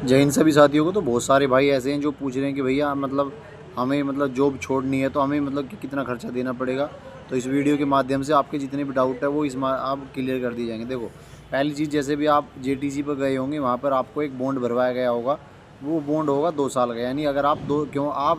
जय हिंद सभी साथियों को। तो बहुत सारे भाई ऐसे हैं जो पूछ रहे हैं कि भैया मतलब हमें मतलब जॉब छोड़नी है तो हमें मतलब कि कितना खर्चा देना पड़ेगा। तो इस वीडियो के माध्यम से आपके जितने भी डाउट है वो आप क्लियर कर दिए जाएंगे। देखो, पहली चीज़, जैसे भी आप जेटीसी पर गए होंगे वहाँ पर आपको एक बॉन्ड भरवाया गया होगा। वो बॉन्ड होगा 2 साल का, यानी अगर आप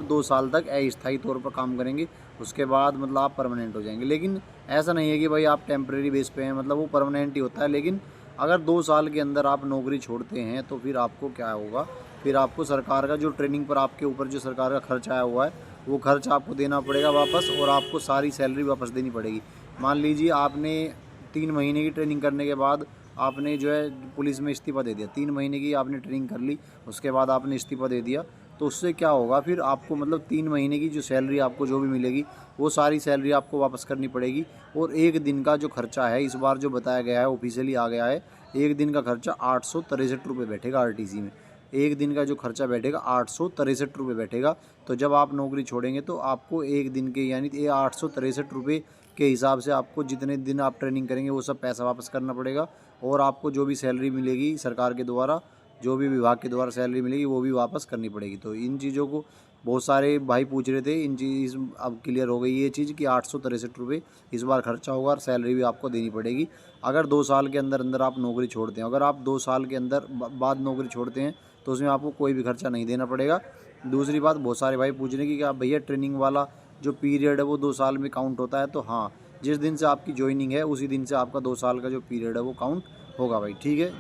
2 साल तक अस्थायी तौर पर काम करेंगे, उसके बाद मतलब आप परमानेंट हो जाएंगे। लेकिन ऐसा नहीं है कि भाई आप टेम्परेरी बेस पे हैं, मतलब वो परमानेंट ही होता है। लेकिन अगर 2 साल के अंदर आप नौकरी छोड़ते हैं तो फिर आपको क्या होगा, फिर आपको सरकार का जो ट्रेनिंग पर आपके ऊपर जो सरकार का खर्च आया हुआ है वो खर्च आपको देना पड़ेगा वापस, और आपको सारी सैलरी वापस देनी पड़ेगी। मान लीजिए आपने 3 महीने की ट्रेनिंग करने के बाद आपने जो है पुलिस में इस्तीफ़ा दे दिया। 3 महीने की आपने ट्रेनिंग कर ली, उसके बाद आपने इस्तीफ़ा दे दिया, तो उससे क्या होगा, फिर आपको मतलब 3 महीने की जो सैलरी आपको जो भी मिलेगी वो सारी सैलरी आपको वापस करनी पड़ेगी। और एक दिन का जो खर्चा है, इस बार जो बताया गया है ऑफिशियली आ गया है, एक दिन का खर्चा 863 रुपये बैठेगा आरटीसी में। एक दिन का जो खर्चा बैठेगा 863 रुपये बैठेगा। तो जब आप नौकरी छोड़ेंगे तो आपको एक दिन के यानी ये 863 रुपये के हिसाब से आपको जितने दिन आप ट्रेनिंग करेंगे वो सब पैसा वापस करना पड़ेगा। और आपको जो भी सैलरी मिलेगी सरकार के द्वारा, जो भी विभाग के द्वारा सैलरी मिलेगी वो भी वापस करनी पड़ेगी। तो इन चीज़ों को बहुत सारे भाई पूछ रहे थे, इन चीज़ अब क्लियर हो गई ये चीज़ कि 863 रुपये इस बार खर्चा होगा और सैलरी भी आपको देनी पड़ेगी। अगर 2 साल के अंदर अंदर आप नौकरी छोड़ते हैं, अगर आप 2 साल के अंदर बाद नौकरी छोड़ते हैं तो उसमें आपको कोई भी खर्चा नहीं देना पड़ेगा। दूसरी बात, बहुत सारे भाई पूछ रहे हैं कि क्या भैया ट्रेनिंग वाला जो पीरियड है वो 2 साल में काउंट होता है? तो हाँ, जिस दिन से आपकी ज्वाइनिंग है उसी दिन से आपका 2 साल का जो पीरियड है वो काउंट होगा भाई। ठीक है।